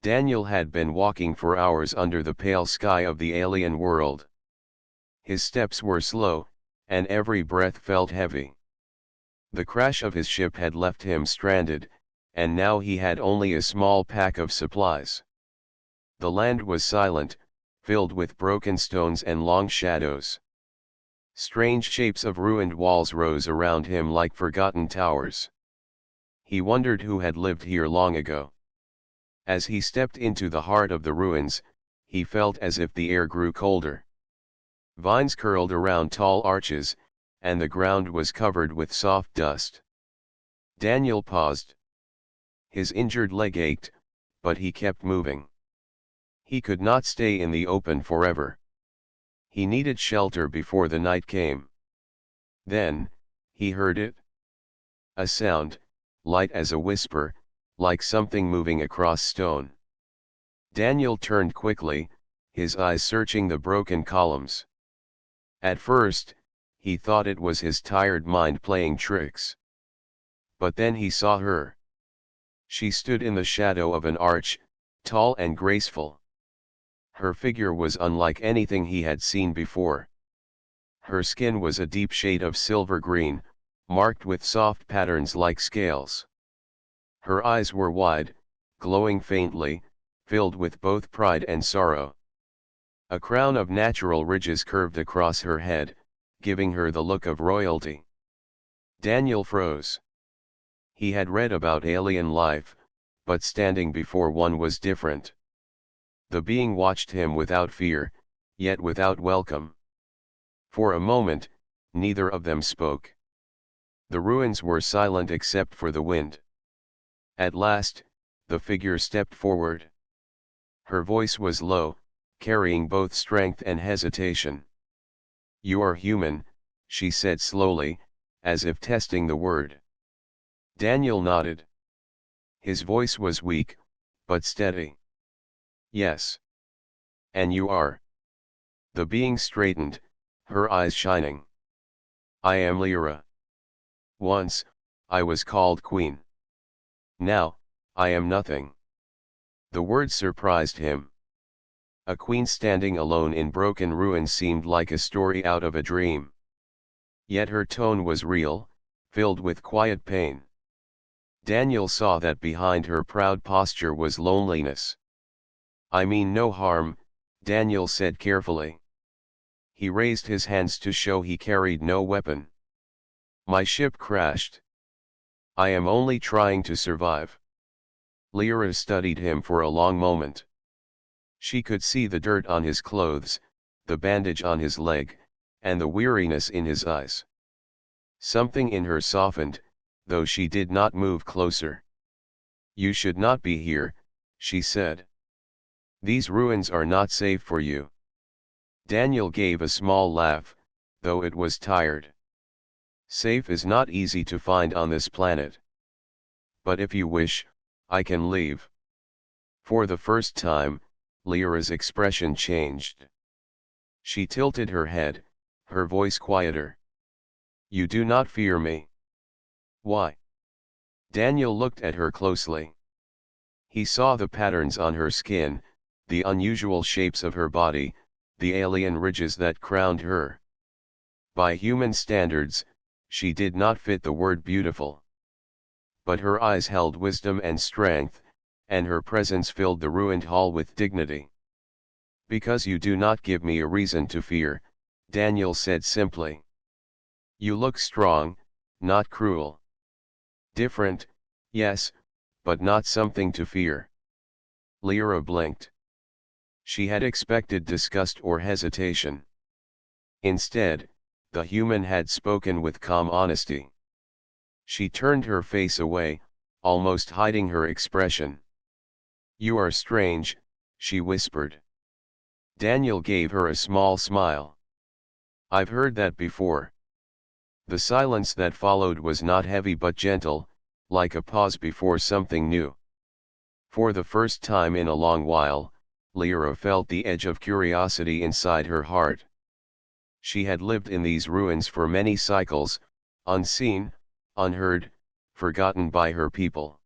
Daniel had been walking for hours under the pale sky of the alien world. His steps were slow, and every breath felt heavy. The crash of his ship had left him stranded, and now he had only a small pack of supplies. The land was silent, filled with broken stones and long shadows. Strange shapes of ruined walls rose around him like forgotten towers. He wondered who had lived here long ago. As he stepped into the heart of the ruins, he felt as if the air grew colder. Vines curled around tall arches, and the ground was covered with soft dust. Daniel paused. His injured leg ached, but he kept moving. He could not stay in the open forever. He needed shelter before the night came. Then, he heard it. A sound, light as a whisper, like something moving across stone. Daniel turned quickly, his eyes searching the broken columns. At first, he thought it was his tired mind playing tricks. But then he saw her. She stood in the shadow of an arch, tall and graceful. Her figure was unlike anything he had seen before. Her skin was a deep shade of silver green, marked with soft patterns like scales. Her eyes were wide, glowing faintly, filled with both pride and sorrow. A crown of natural ridges curved across her head, giving her the look of royalty. Daniel froze. He had read about alien life, but standing before one was different. The being watched him without fear, yet without welcome. For a moment, neither of them spoke. The ruins were silent except for the wind. At last, the figure stepped forward. Her voice was low, carrying both strength and hesitation. "You are human," she said slowly, as if testing the word. Daniel nodded. His voice was weak, but steady. "Yes. And you are?" The being straightened, her eyes shining. "I am Lyra. Once, I was called Queen. Now, I am nothing." The word surprised him. A queen standing alone in broken ruins seemed like a story out of a dream. Yet her tone was real, filled with quiet pain. Daniel saw that behind her proud posture was loneliness. "I mean no harm," Daniel said carefully. He raised his hands to show he carried no weapon. "My ship crashed. I am only trying to survive." Lyra studied him for a long moment. She could see the dirt on his clothes, the bandage on his leg, and the weariness in his eyes. Something in her softened, though she did not move closer. "You should not be here," she said. "These ruins are not safe for you." Daniel gave a small laugh, though it was tired. "Safe is not easy to find on this planet. But if you wish, I can leave." For the first time, Lyra's expression changed. She tilted her head, her voice quieter. "You do not fear me." "Why?" Daniel looked at her closely. He saw the patterns on her skin, the unusual shapes of her body, the alien ridges that crowned her. By human standards, she did not fit the word beautiful. But her eyes held wisdom and strength, and her presence filled the ruined hall with dignity. "Because you do not give me a reason to fear," Daniel said simply. "You look strong, not cruel. Different, yes, but not something to fear." Lyra blinked. She had expected disgust or hesitation. Instead, the human had spoken with calm honesty. She turned her face away, almost hiding her expression. "You are strange," she whispered. Daniel gave her a small smile. "I've heard that before." The silence that followed was not heavy but gentle, like a pause before something new. For the first time in a long while, Lyra felt the edge of curiosity inside her heart. She had lived in these ruins for many cycles, unseen, unheard, forgotten by her people.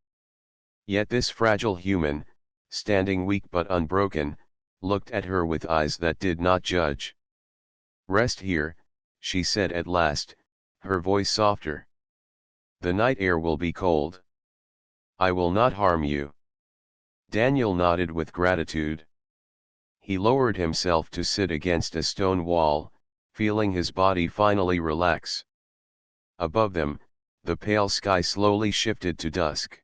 Yet this fragile human, standing weak but unbroken, looked at her with eyes that did not judge. "Rest here," she said at last, her voice softer. "The night air will be cold. I will not harm you." Daniel nodded with gratitude. He lowered himself to sit against a stone wall, feeling his body finally relax. Above them, the pale sky slowly shifted to dusk.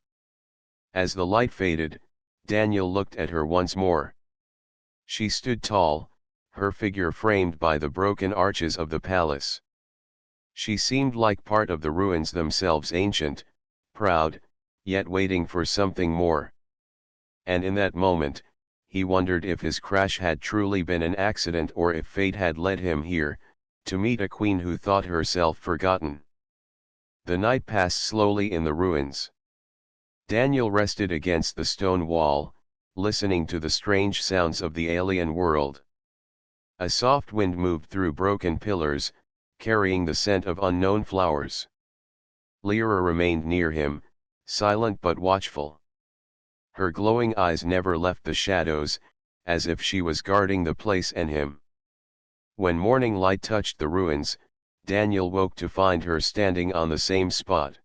As the light faded, Daniel looked at her once more. She stood tall, her figure framed by the broken arches of the palace. She seemed like part of the ruins themselves, ancient, proud, yet waiting for something more. And in that moment, he wondered if his crash had truly been an accident or if fate had led him here, to meet a queen who thought herself forgotten. The night passed slowly in the ruins. Daniel rested against the stone wall, listening to the strange sounds of the alien world. A soft wind moved through broken pillars, carrying the scent of unknown flowers. Lyra remained near him, silent but watchful. Her glowing eyes never left the shadows, as if she was guarding the place and him. When morning light touched the ruins, Daniel woke to find her standing on the same spot.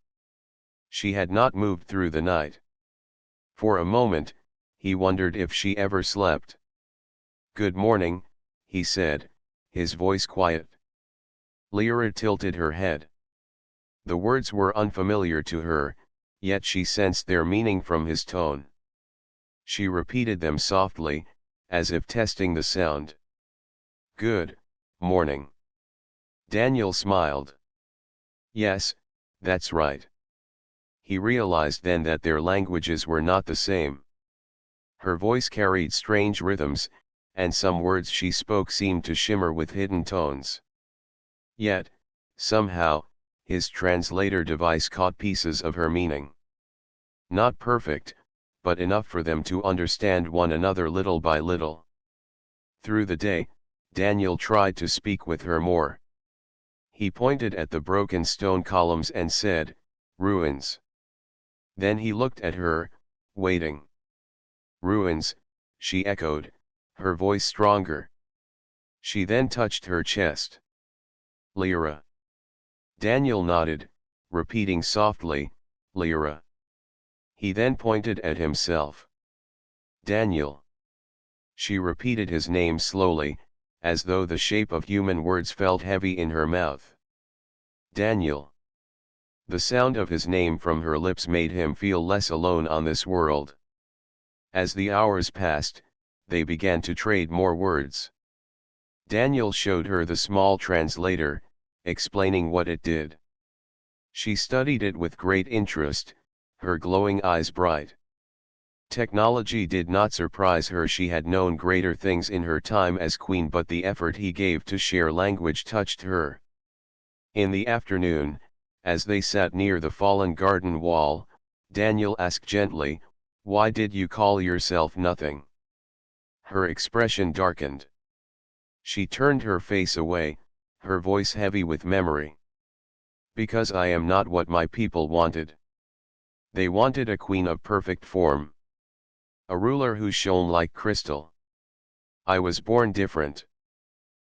She had not moved through the night. For a moment, he wondered if she ever slept. "Good morning," he said, his voice quiet. Lyra tilted her head. The words were unfamiliar to her, yet she sensed their meaning from his tone. She repeated them softly, as if testing the sound. "Good morning." Daniel smiled. "Yes, that's right." He realized then that their languages were not the same. Her voice carried strange rhythms, and some words she spoke seemed to shimmer with hidden tones. Yet, somehow, his translator device caught pieces of her meaning. Not perfect, but enough for them to understand one another little by little. Through the day, Daniel tried to speak with her more. He pointed at the broken stone columns and said, "Ruins." Then he looked at her, waiting. "Ruins," she echoed, her voice stronger. She then touched her chest. "Lyra." Daniel nodded, repeating softly, "Lyra." He then pointed at himself. "Daniel." She repeated his name slowly, as though the shape of human words felt heavy in her mouth. "Daniel." The sound of his name from her lips made him feel less alone on this world. As the hours passed, they began to trade more words. Daniel showed her the small translator, explaining what it did. She studied it with great interest, her glowing eyes bright. Technology did not surprise her. She had known greater things in her time as queen, but the effort he gave to share language touched her. In the afternoon, as they sat near the fallen garden wall, Daniel asked gently, "Why did you call yourself nothing?" Her expression darkened. She turned her face away, her voice heavy with memory. "Because I am not what my people wanted. They wanted a queen of perfect form. A ruler who shone like crystal. I was born different.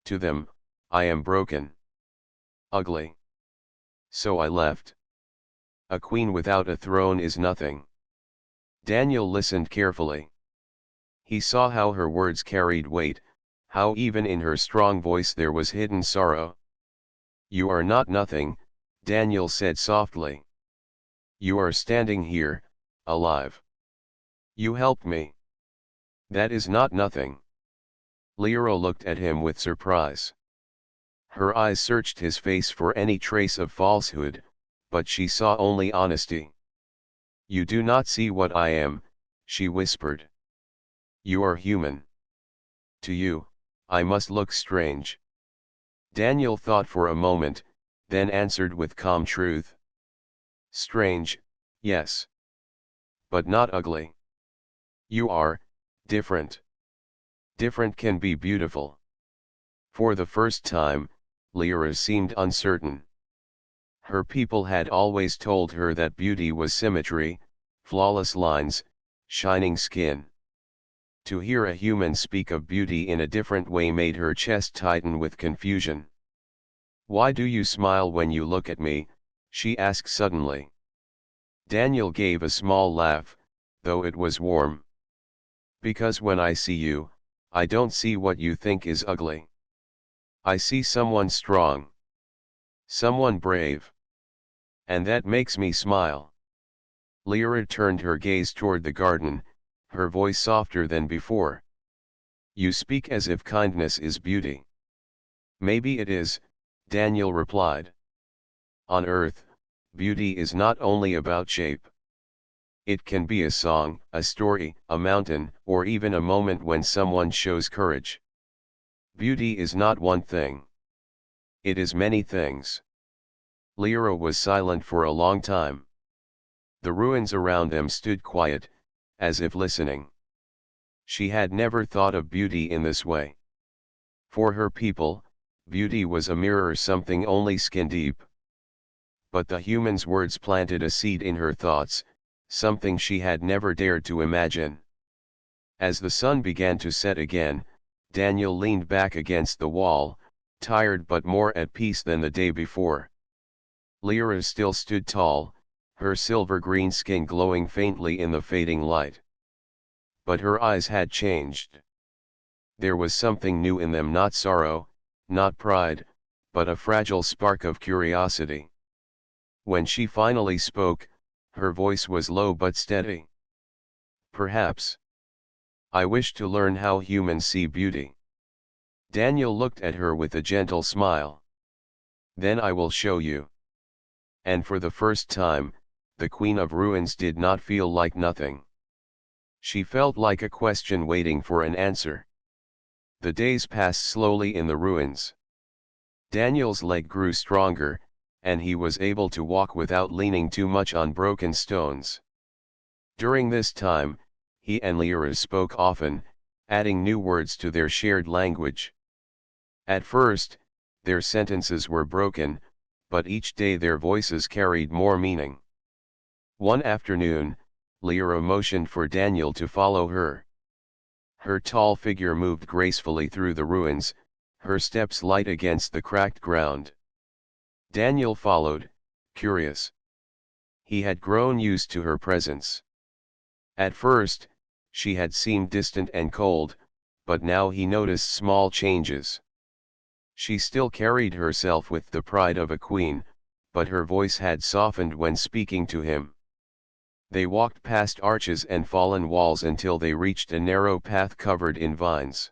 To them, I am broken. Ugly. So I left. A queen without a throne is nothing." Daniel listened carefully. He saw how her words carried weight, how even in her strong voice there was hidden sorrow. "You are not nothing," Daniel said softly. "You are standing here, alive. You helped me. That is not nothing." Lyra looked at him with surprise. Her eyes searched his face for any trace of falsehood, but she saw only honesty. "You do not see what I am," she whispered. "You are human. To you, I must look strange." Daniel thought for a moment, then answered with calm truth. "Strange, yes. But not ugly. You are different. Different can be beautiful." For the first time, Lyra seemed uncertain. Her people had always told her that beauty was symmetry, flawless lines, shining skin. To hear a human speak of beauty in a different way made her chest tighten with confusion. "Why do you smile when you look at me?" she asked suddenly. Daniel gave a small laugh, though it was warm. "Because when I see you, I don't see what you think is ugly. I see someone strong. Someone brave. And that makes me smile." Lyra turned her gaze toward the garden, her voice softer than before. "You speak as if kindness is beauty." "Maybe it is," Daniel replied. "On Earth, beauty is not only about shape. It can be a song, a story, a mountain, or even a moment when someone shows courage. Beauty is not one thing. It is many things." Lyra was silent for a long time. The ruins around them stood quiet, as if listening. She had never thought of beauty in this way. For her people, beauty was a mirror, something only skin deep. But the human's words planted a seed in her thoughts, something she had never dared to imagine. As the sun began to set again, Daniel leaned back against the wall, tired but more at peace than the day before. Lyra still stood tall, her silver-green skin glowing faintly in the fading light. But her eyes had changed. There was something new in them, not sorrow, not pride, but a fragile spark of curiosity. When she finally spoke, her voice was low but steady. "Perhaps. I wish to learn how humans see beauty." Daniel looked at her with a gentle smile. "Then I will show you." And for the first time, the Queen of Ruins did not feel like nothing. She felt like a question waiting for an answer. The days passed slowly in the ruins. Daniel's leg grew stronger, and he was able to walk without leaning too much on broken stones. During this time, he and Lyra spoke often, adding new words to their shared language. At first, their sentences were broken, but each day their voices carried more meaning. One afternoon, Lyra motioned for Daniel to follow her. Her tall figure moved gracefully through the ruins, her steps light against the cracked ground. Daniel followed, curious. He had grown used to her presence. At first, she had seemed distant and cold, but now he noticed small changes. She still carried herself with the pride of a queen, but her voice had softened when speaking to him. They walked past arches and fallen walls until they reached a narrow path covered in vines.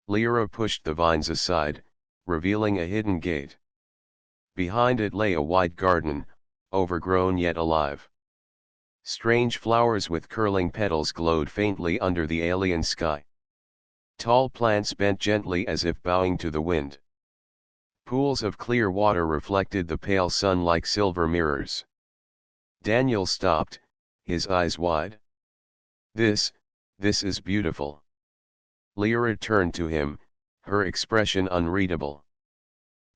Lyra pushed the vines aside, revealing a hidden gate. Behind it lay a wide garden, overgrown yet alive. Strange flowers with curling petals glowed faintly under the alien sky. Tall plants bent gently as if bowing to the wind. Pools of clear water reflected the pale sun like silver mirrors. Daniel stopped, his eyes wide. This is beautiful." Lyra turned to him, her expression unreadable.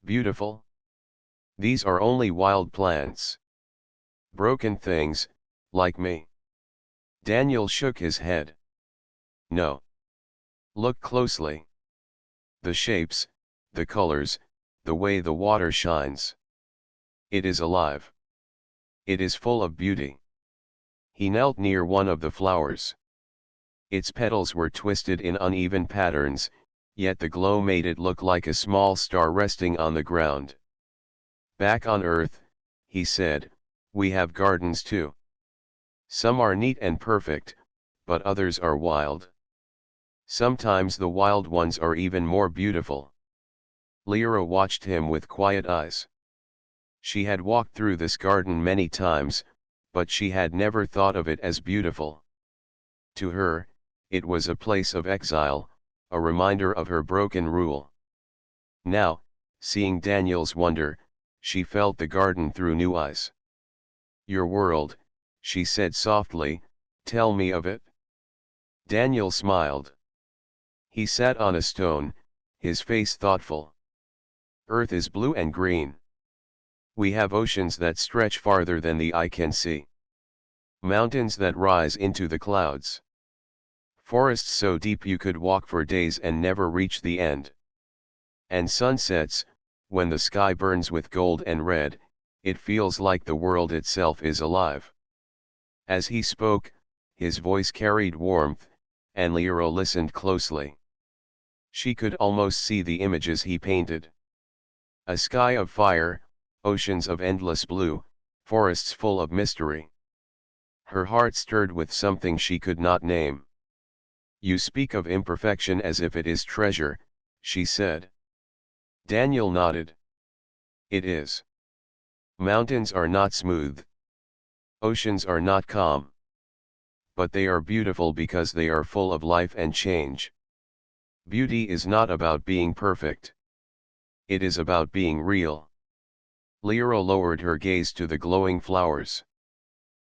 "Beautiful? These are only wild plants. Broken things, like me." Daniel shook his head. "No. Look closely. The shapes, the colors, the way the water shines. It is alive. It is full of beauty." He knelt near one of the flowers. Its petals were twisted in uneven patterns, yet the glow made it look like a small star resting on the ground. "Back on Earth," he said, "we have gardens too. Some are neat and perfect, but others are wild. Sometimes the wild ones are even more beautiful." Lyra watched him with quiet eyes. She had walked through this garden many times, but she had never thought of it as beautiful. To her, it was a place of exile, a reminder of her broken rule. Now, seeing Daniel's wonder, she felt the garden through new eyes. "Your world," she said softly, "tell me of it." Daniel smiled. He sat on a stone, his face thoughtful. "Earth is blue and green. We have oceans that stretch farther than the eye can see. Mountains that rise into the clouds. Forests so deep you could walk for days and never reach the end. And sunsets, when the sky burns with gold and red, it feels like the world itself is alive. As he spoke, his voice carried warmth, and Lyra listened closely. She could almost see the images he painted. A sky of fire, oceans of endless blue, forests full of mystery. Her heart stirred with something she could not name. "You speak of imperfection as if it is treasure," she said. Daniel nodded. "It is. Mountains are not smooth. Oceans are not calm. But they are beautiful because they are full of life and change. Beauty is not about being perfect. It is about being real." Lyra lowered her gaze to the glowing flowers.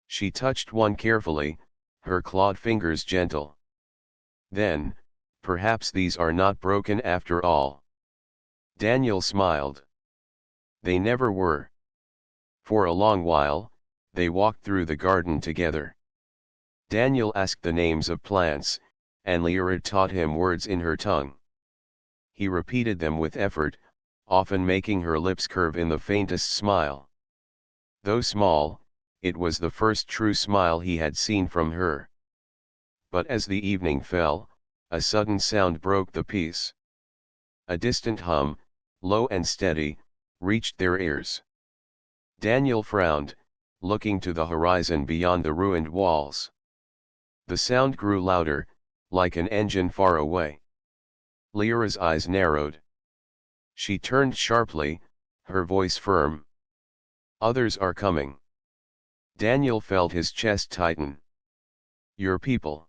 She touched one carefully, her clawed fingers gentle. "Then, perhaps these are not broken after all." Daniel smiled. They never were. For a long while, they walked through the garden together. Daniel asked the names of plants, and Lyra taught him words in her tongue. He repeated them with effort, often making her lips curve in the faintest smile. Though small, it was the first true smile he had seen from her. But as the evening fell, a sudden sound broke the peace. A distant hum, low and steady, reached their ears. Daniel frowned, looking to the horizon beyond the ruined walls. The sound grew louder, like an engine far away. Lyra's eyes narrowed. She turned sharply, her voice firm. "Others are coming." Daniel felt his chest tighten. "Your people."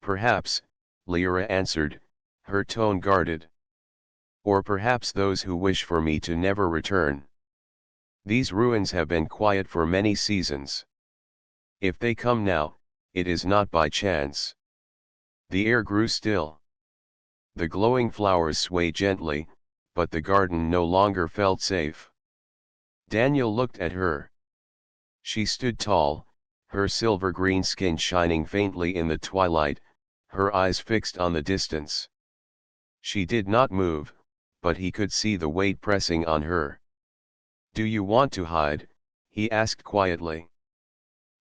"Perhaps," Lyra answered, her tone guarded. "Or perhaps those who wish for me to never return. These ruins have been quiet for many seasons. If they come now, it is not by chance." The air grew still. The glowing flowers swayed gently, but the garden no longer felt safe. Daniel looked at her. She stood tall, her silver-green skin shining faintly in the twilight, her eyes fixed on the distance. She did not move, but he could see the weight pressing on her. "Do you want to hide?" he asked quietly.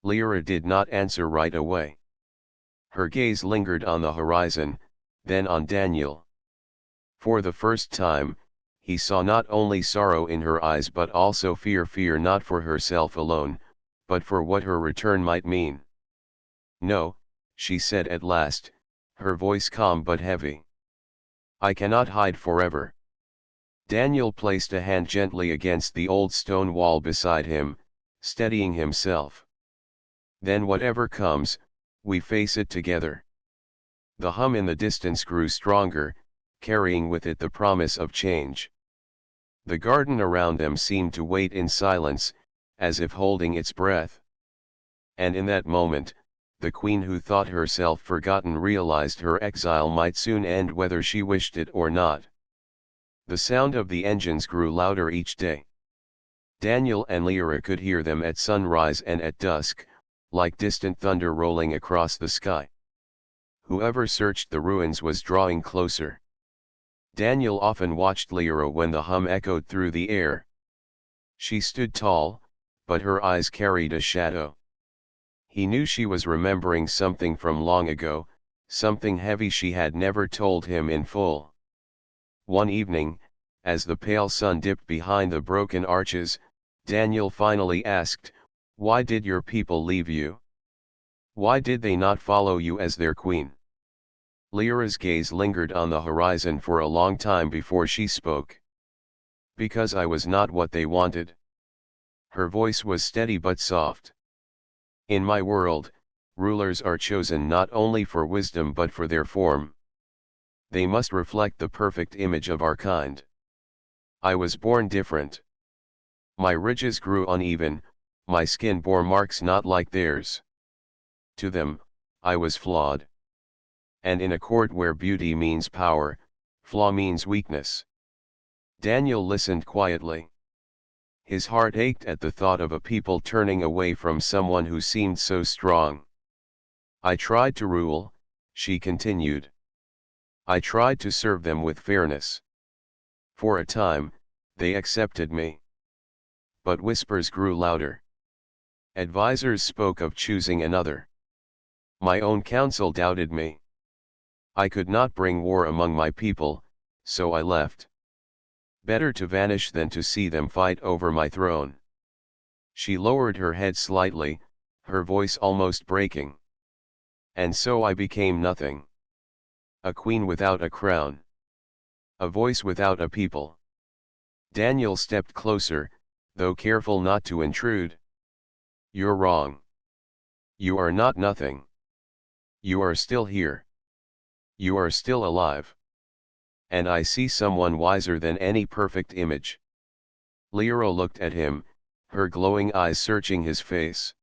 Lyra did not answer right away. Her gaze lingered on the horizon, then on Daniel. For the first time, he saw not only sorrow in her eyes but also fear not for herself alone, but for what her return might mean. "No," she said at last, her voice calm but heavy. "I cannot hide forever." Daniel placed a hand gently against the old stone wall beside him, steadying himself. "Then whatever comes, we face it together." The hum in the distance grew stronger, carrying with it the promise of change. The garden around them seemed to wait in silence, as if holding its breath. And in that moment, the queen who thought herself forgotten realized her exile might soon end whether she wished it or not. The sound of the engines grew louder each day. Daniel and Lyra could hear them at sunrise and at dusk, like distant thunder rolling across the sky. Whoever searched the ruins was drawing closer. Daniel often watched Lyra when the hum echoed through the air. She stood tall, but her eyes carried a shadow. He knew she was remembering something from long ago, something heavy she had never told him in full. One evening, as the pale sun dipped behind the broken arches, Daniel finally asked, "Why did your people leave you? Why did they not follow you as their queen?" Lyra's gaze lingered on the horizon for a long time before she spoke. "Because I was not what they wanted." Her voice was steady but soft. "In my world, rulers are chosen not only for wisdom but for their form. They must reflect the perfect image of our kind. I was born different. My ridges grew uneven, my skin bore marks not like theirs. To them, I was flawed. And in a court where beauty means power, flaw means weakness." Daniel listened quietly. His heart ached at the thought of a people turning away from someone who seemed so strong. "I tried to rule, she continued. I tried to serve them with fairness. For a time, they accepted me. But whispers grew louder. Advisors spoke of choosing another. My own council doubted me. I could not bring war among my people, so I left. Better to vanish than to see them fight over my throne. She lowered her head slightly, her voice almost breaking. And so I became nothing. A queen without a crown. A voice without a people. Daniel stepped closer, though careful not to intrude. You're wrong. You are not nothing. You are still here. You are still alive. And I see someone wiser than any perfect image. Lyra looked at him, her glowing eyes searching his face.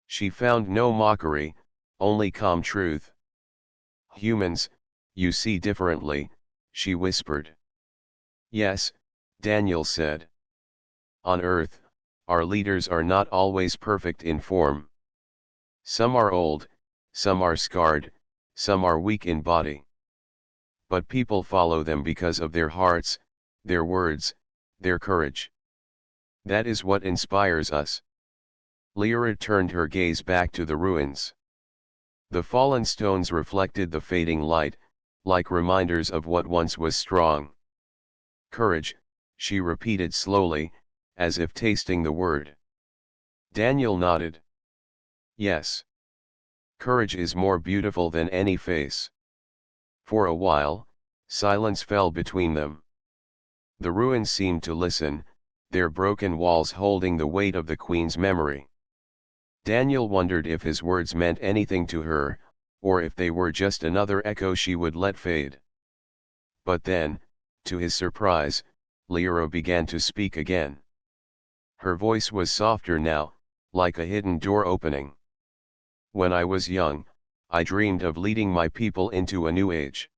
She found no mockery, only calm truth. Humans, you see differently, she whispered. Yes, Daniel said. On Earth, our leaders are not always perfect in form. Some are old, some are scarred, some are weak in body. But people follow them because of their hearts, their words, their courage. That is what inspires us. Lyra turned her gaze back to the ruins. The fallen stones reflected the fading light, like reminders of what once was strong. Courage, she repeated slowly, as if tasting the word. Daniel nodded. Yes. Courage is more beautiful than any face. For a while, silence fell between them. The ruins seemed to listen, their broken walls holding the weight of the queen's memory. Daniel wondered if his words meant anything to her, or if they were just another echo she would let fade. But then, to his surprise, Lyra began to speak again. Her voice was softer now, like a hidden door opening. When I was young, I dreamed of leading my people into a new age.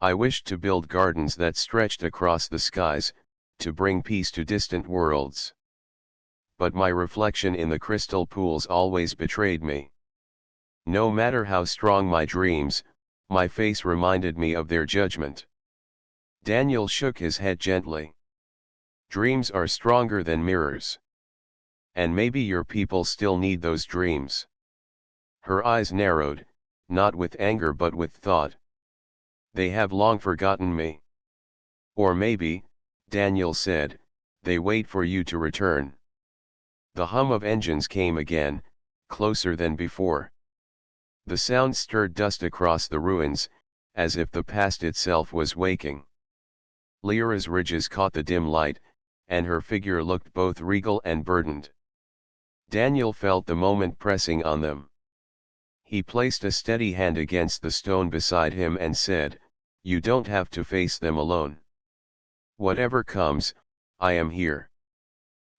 I wished to build gardens that stretched across the skies, to bring peace to distant worlds. But my reflection in the crystal pools always betrayed me. No matter how strong my dreams, my face reminded me of their judgment. Daniel shook his head gently. Dreams are stronger than mirrors. And maybe your people still need those dreams. Her eyes narrowed, not with anger but with thought. They have long forgotten me. Or maybe, Daniel said, they wait for you to return. The hum of engines came again, closer than before. The sound stirred dust across the ruins, as if the past itself was waking. Lyra's ridges caught the dim light, and her figure looked both regal and burdened. Daniel felt the moment pressing on them. He placed a steady hand against the stone beside him and said, You don't have to face them alone. Whatever comes, I am here.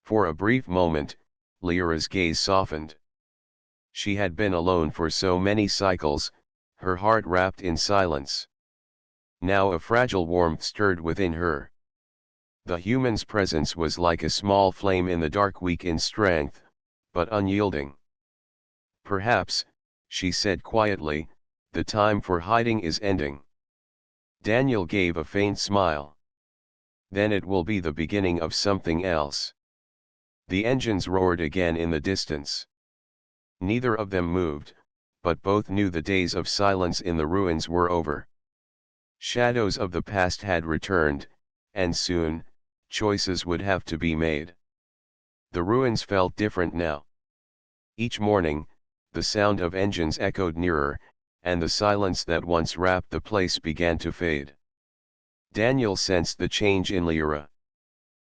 For a brief moment, Lyra's gaze softened. She had been alone for so many cycles, her heart wrapped in silence. Now a fragile warmth stirred within her. The human's presence was like a small flame in the dark, weak in strength, but unyielding. Perhaps, she said quietly, the time for hiding is ending. Daniel gave a faint smile. Then it will be the beginning of something else. The engines roared again in the distance. Neither of them moved, but both knew the days of silence in the ruins were over. Shadows of the past had returned, and soon, choices would have to be made. The ruins felt different now. Each morning, the sound of engines echoed nearer, and the silence that once wrapped the place began to fade. Daniel sensed the change in Lyra.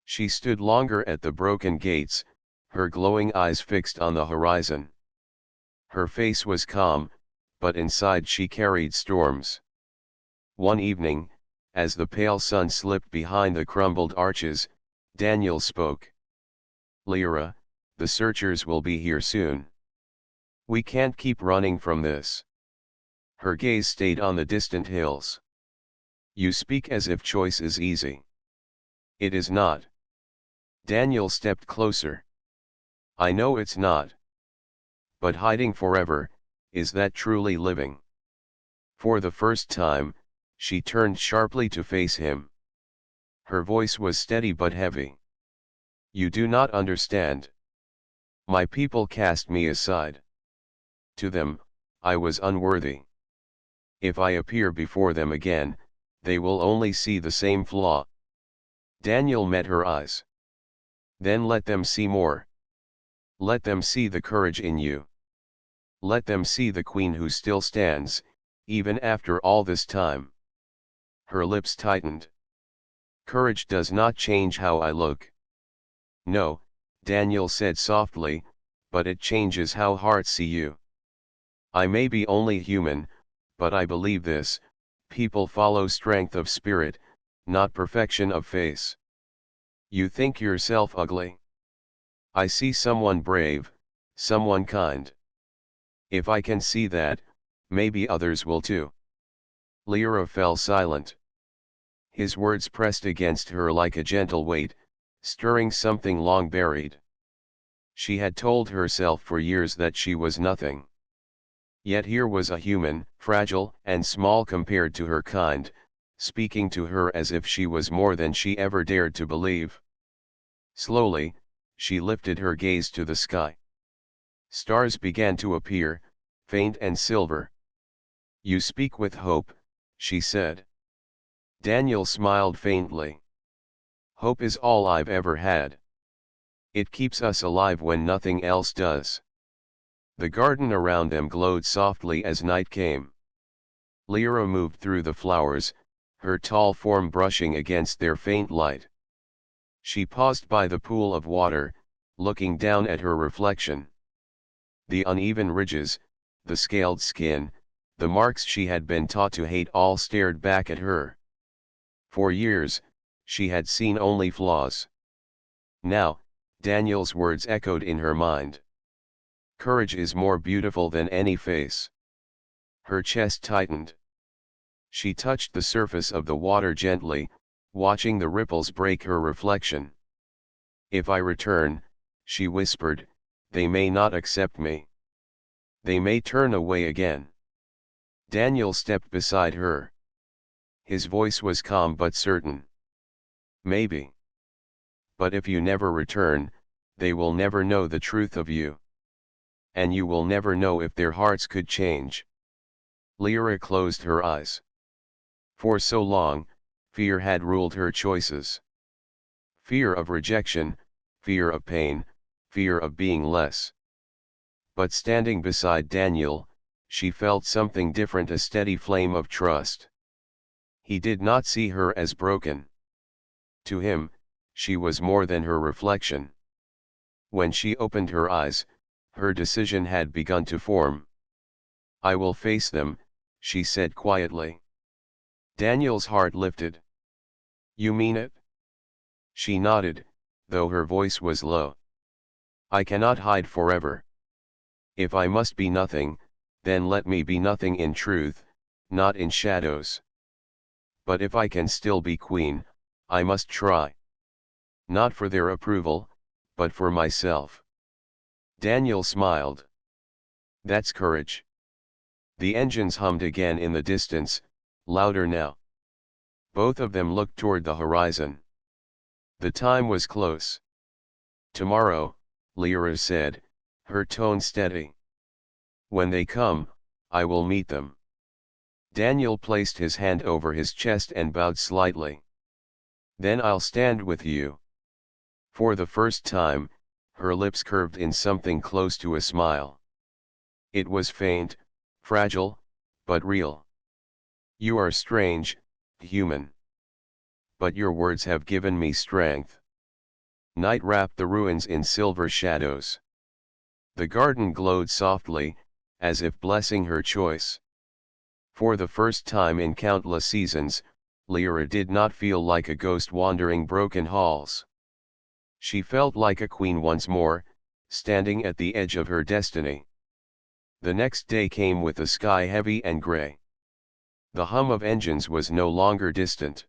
She stood longer at the broken gates, her glowing eyes fixed on the horizon. Her face was calm, but inside she carried storms. One evening, as the pale sun slipped behind the crumbled arches, Daniel spoke. Lyra, the searchers will be here soon. We can't keep running from this. Her gaze stayed on the distant hills. You speak as if choice is easy. It is not. Daniel stepped closer. I know it's not. But hiding forever, is that truly living? For the first time, she turned sharply to face him. Her voice was steady but heavy. You do not understand. My people cast me aside. To them, I was unworthy. If I appear before them again, they will only see the same flaw. Daniel met her eyes. Then let them see more. Let them see the courage in you. Let them see the queen who still stands, even after all this time. Her lips tightened. Courage does not change how I look. No, Daniel said softly, but it changes how hearts see you. I may be only human, but I believe this: people follow strength of spirit, not perfection of face. You think yourself ugly? I see someone brave, someone kind. If I can see that, maybe others will too. Lyra fell silent. His words pressed against her like a gentle weight, stirring something long buried. She had told herself for years that she was nothing. Yet here was a human, fragile and small compared to her kind, speaking to her as if she was more than she ever dared to believe. Slowly, she lifted her gaze to the sky. Stars began to appear, faint and silver. You speak with hope, she said. Daniel smiled faintly. Hope is all I've ever had. It keeps us alive when nothing else does. The garden around them glowed softly as night came. Lyra moved through the flowers, her tall form brushing against their faint light. She paused by the pool of water, looking down at her reflection. The uneven ridges, the scaled skin, the marks she had been taught to hate all stared back at her. For years, she had seen only flaws. Now, Daniel's words echoed in her mind. Courage is more beautiful than any face. Her chest tightened. She touched the surface of the water gently, watching the ripples break her reflection. If I return, she whispered, they may not accept me. They may turn away again. Daniel stepped beside her. His voice was calm but certain. Maybe. But if you never return, they will never know the truth of you. And you will never know if their hearts could change. Lyra closed her eyes. For so long, fear had ruled her choices. Fear of rejection, fear of pain, fear of being less. But standing beside Daniel, she felt something different, a steady flame of trust. He did not see her as broken. To him, she was more than her reflection. When she opened her eyes, her decision had begun to form. I will face them, she said quietly. Daniel's heart lifted. You mean it? She nodded, though her voice was low. I cannot hide forever. If I must be nothing, then let me be nothing in truth, not in shadows. But if I can still be queen, I must try. Not for their approval, but for myself. Daniel smiled. That's courage. The engines hummed again in the distance, louder now. Both of them looked toward the horizon. The time was close. Tomorrow, Lyra said, her tone steady. When they come, I will meet them. Daniel placed his hand over his chest and bowed slightly. Then I'll stand with you. For the first time, her lips curved in something close to a smile. It was faint, fragile, but real. You are strange, human. But your words have given me strength. Night wrapped the ruins in silver shadows. The garden glowed softly, as if blessing her choice. For the first time in countless seasons, Lyra did not feel like a ghost wandering broken halls. She felt like a queen once more, standing at the edge of her destiny. The next day came with the sky heavy and gray. The hum of engines was no longer distant.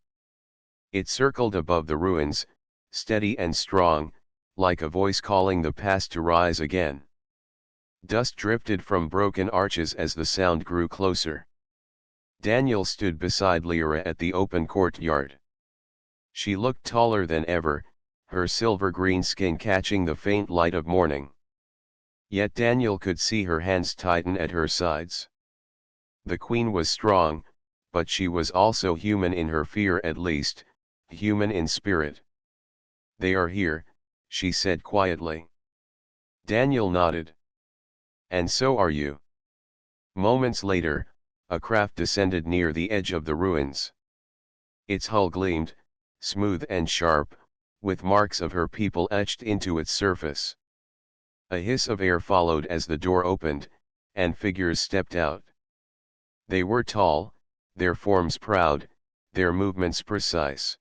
It circled above the ruins, steady and strong, like a voice calling the past to rise again. Dust drifted from broken arches as the sound grew closer. Daniel stood beside Lyra at the open courtyard. She looked taller than ever, her silver-green skin catching the faint light of morning. Yet Daniel could see her hands tighten at her sides. The queen was strong, but she was also human in her fear, at least, human in spirit. "They are here," she said quietly. Daniel nodded. "And so are you." Moments later, a craft descended near the edge of the ruins. Its hull gleamed, smooth and sharp, with marks of her people etched into its surface. A hiss of air followed as the door opened, and figures stepped out. They were tall, their forms proud, their movements precise.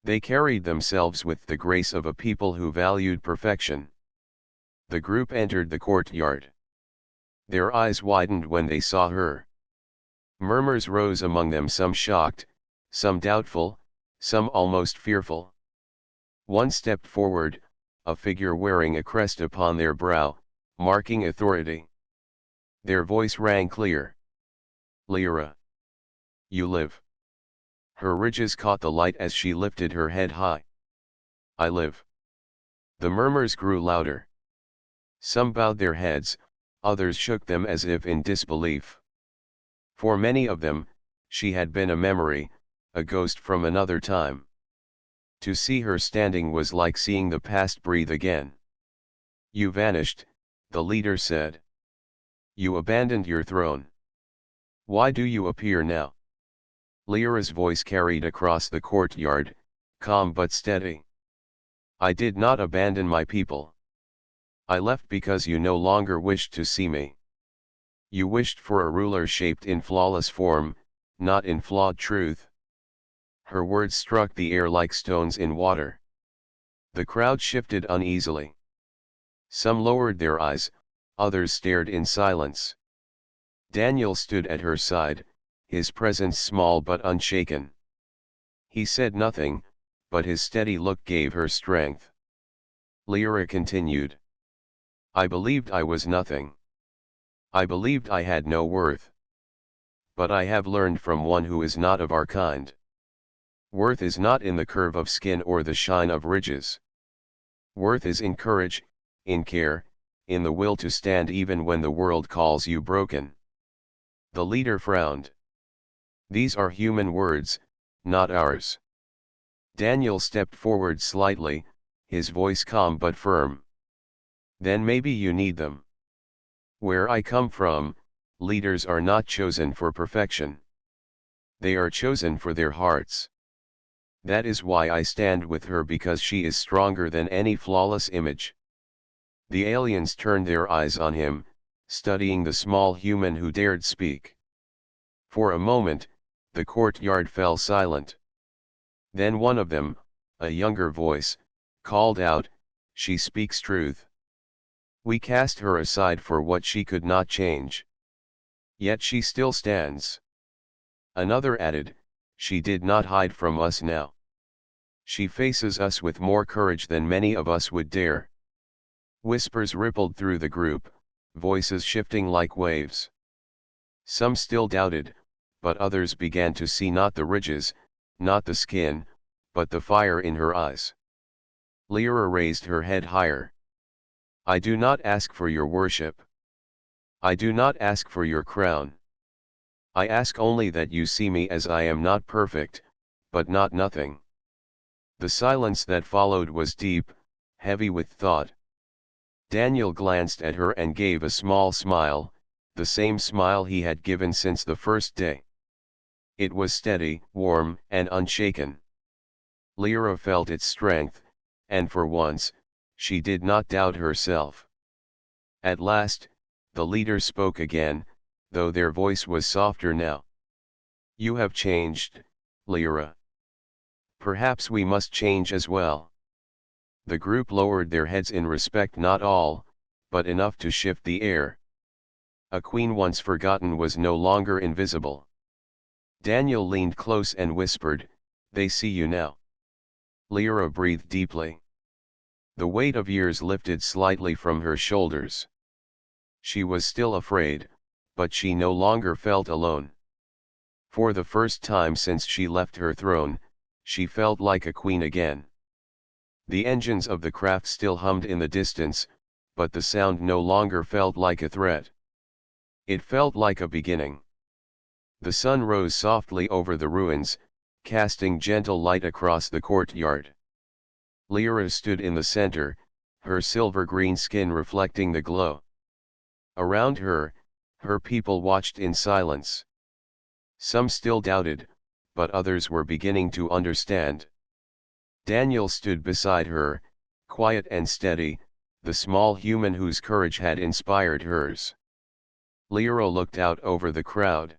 They carried themselves with the grace of a people who valued perfection. The group entered the courtyard. Their eyes widened when they saw her. Murmurs rose among them, some shocked, some doubtful, some almost fearful. One stepped forward, a figure wearing a crest upon their brow, marking authority. Their voice rang clear. "Lyra. You live." Her ridges caught the light as she lifted her head high. "I live." The murmurs grew louder. Some bowed their heads, others shook them as if in disbelief. For many of them, she had been a memory, a ghost from another time. To see her standing was like seeing the past breathe again. "You vanished," the leader said. "You abandoned your throne. Why do you appear now?" Lyra's voice carried across the courtyard, calm but steady. "I did not abandon my people. I left because you no longer wished to see me. You wished for a ruler shaped in flawless form, not in flawed truth." Her words struck the air like stones in water. The crowd shifted uneasily. Some lowered their eyes, others stared in silence. Daniel stood at her side, his presence small but unshaken. He said nothing, but his steady look gave her strength. Lyra continued. "I believed I was nothing. I believed I had no worth. But I have learned from one who is not of our kind. Worth is not in the curve of skin or the shine of ridges. Worth is in courage, in care, in the will to stand even when the world calls you broken." The leader frowned. "These are human words, not ours." Daniel stepped forward slightly, his voice calm but firm. "Then maybe you need them. Where I come from, leaders are not chosen for perfection. They are chosen for their hearts. That is why I stand with her, because she is stronger than any flawless image." The aliens turned their eyes on him, studying the small human who dared speak. For a moment, the courtyard fell silent. Then one of them, a younger voice, called out, "She speaks truth. We cast her aside for what she could not change. Yet she still stands." Another added, "She did not hide from us now. She faces us with more courage than many of us would dare." Whispers rippled through the group, voices shifting like waves. Some still doubted, but others began to see not the ridges, not the skin, but the fire in her eyes. Lyra raised her head higher. "I do not ask for your worship. I do not ask for your crown. I ask only that you see me as I am, not perfect, but not nothing." The silence that followed was deep, heavy with thought. Daniel glanced at her and gave a small smile, the same smile he had given since the first day. It was steady, warm, and unshaken. Lyra felt its strength, and for once, she did not doubt herself. At last, the leader spoke again, though their voice was softer now. "You have changed, Lyra. Perhaps we must change as well." The group lowered their heads in respect, not all, but enough to shift the air. A queen once forgotten was no longer invisible. Daniel leaned close and whispered, "They see you now." Lyra breathed deeply. The weight of years lifted slightly from her shoulders. She was still afraid, but she no longer felt alone. For the first time since she left her throne, she felt like a queen again. The engines of the craft still hummed in the distance, but the sound no longer felt like a threat. It felt like a beginning. The sun rose softly over the ruins, casting gentle light across the courtyard. Lyra stood in the center, her silver-green skin reflecting the glow. Around her, her people watched in silence. Some still doubted, but others were beginning to understand. Daniel stood beside her, quiet and steady, the small human whose courage had inspired hers. Lyra looked out over the crowd.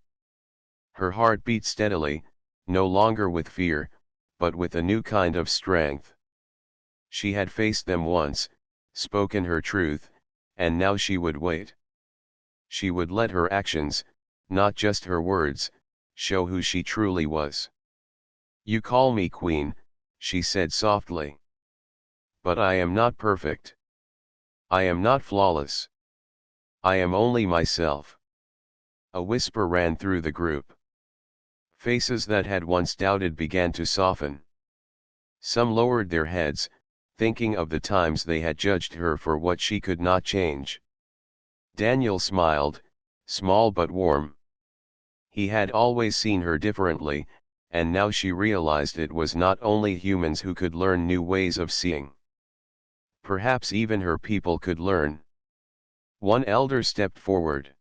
Her heart beat steadily, no longer with fear, but with a new kind of strength. She had faced them once, spoken her truth, and now she would wait. She would let her actions, not just her words, show who she truly was. "You call me queen," she said softly. "But I am not perfect. I am not flawless. I am only myself." A whisper ran through the group. Faces that had once doubted began to soften. Some lowered their heads, thinking of the times they had judged her for what she could not change. Daniel smiled, small but warm. He had always seen her differently, and now she realized it was not only humans who could learn new ways of seeing. Perhaps even her people could learn. One elder stepped forward.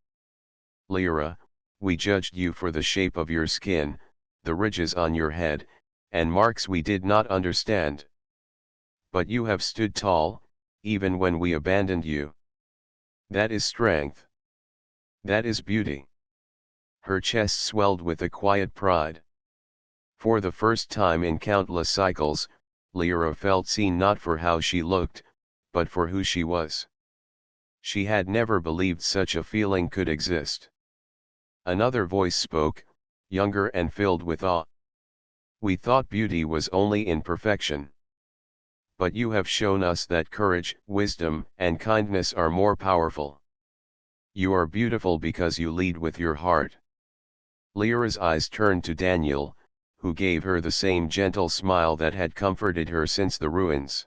"Lyra, we judged you for the shape of your skin, the ridges on your head, and marks we did not understand. But you have stood tall, even when we abandoned you. That is strength. That is beauty." Her chest swelled with a quiet pride. For the first time in countless cycles, Lyra felt seen not for how she looked, but for who she was. She had never believed such a feeling could exist. Another voice spoke, younger and filled with awe. "We thought beauty was only in perfection. But you have shown us that courage, wisdom, and kindness are more powerful. You are beautiful because you lead with your heart." Lyra's eyes turned to Daniel, who gave her the same gentle smile that had comforted her since the ruins.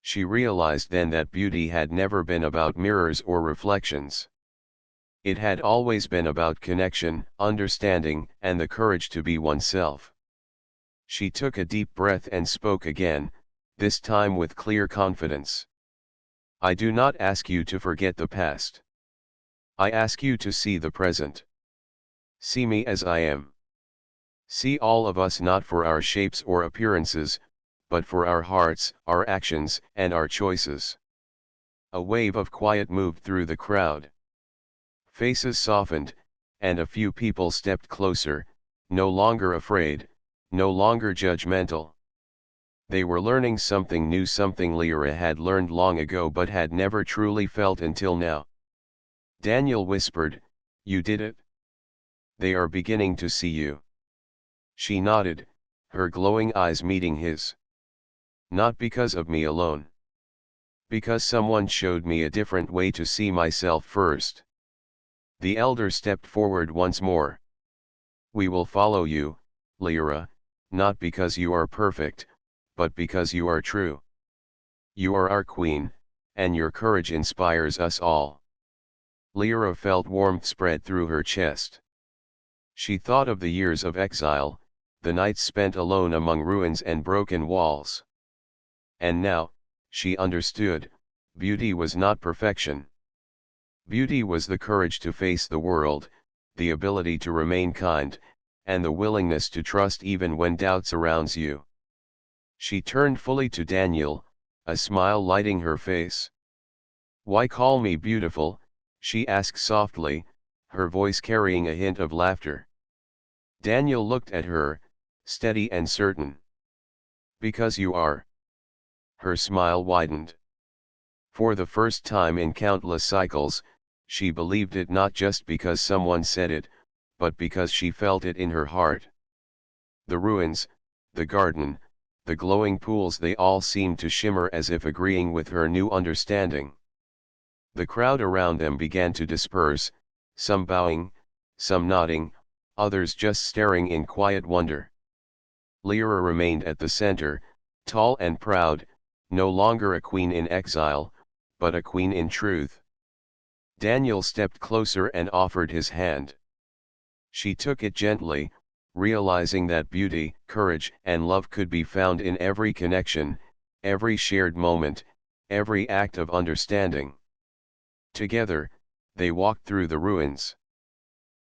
She realized then that beauty had never been about mirrors or reflections. It had always been about connection, understanding, and the courage to be oneself. She took a deep breath and spoke again, this time with clear confidence. "I do not ask you to forget the past. I ask you to see the present. See me as I am. See all of us not for our shapes or appearances, but for our hearts, our actions, and our choices." A wave of quiet moved through the crowd. Faces softened, and a few people stepped closer, no longer afraid, no longer judgmental. They were learning something new, something Lyra had learned long ago but had never truly felt until now. Daniel whispered, "You did it. They are beginning to see you." She nodded, her glowing eyes meeting his. "Not because of me alone. Because someone showed me a different way to see myself first." The elder stepped forward once more. "We will follow you, Lyra, not because you are perfect, but because you are true. You are our queen, and your courage inspires us all." Lyra felt warmth spread through her chest. She thought of the years of exile, the nights spent alone among ruins and broken walls. And now, she understood, beauty was not perfection. Beauty was the courage to face the world, the ability to remain kind, and the willingness to trust even when doubt surrounds you. She turned fully to Daniel, a smile lighting her face. "Why call me beautiful?" she asked softly, her voice carrying a hint of laughter. Daniel looked at her, steady and certain. "Because you are." Her smile widened. For the first time in countless cycles, she believed it not just because someone said it, but because she felt it in her heart. The ruins, the garden, the glowing pools, they all seemed to shimmer as if agreeing with her new understanding. The crowd around them began to disperse, some bowing, some nodding, others just staring in quiet wonder. Lyra remained at the center, tall and proud, no longer a queen in exile, but a queen in truth. Daniel stepped closer and offered his hand. She took it gently, realizing that beauty, courage, and love could be found in every connection, every shared moment, every act of understanding. Together, they walked through the ruins.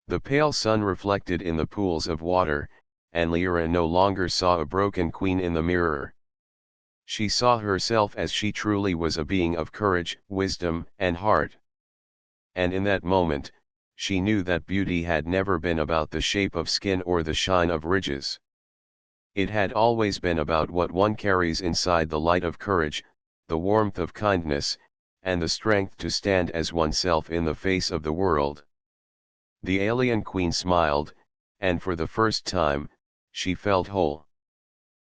The pale sun reflected in the pools of water, and Lyra no longer saw a broken queen in the mirror. She saw herself as she truly was, a being of courage, wisdom, and heart. And in that moment, she knew that beauty had never been about the shape of skin or the shine of ridges. It had always been about what one carries inside: the light of courage, the warmth of kindness, and the strength to stand as oneself in the face of the world. The alien queen smiled, and for the first time, she felt whole.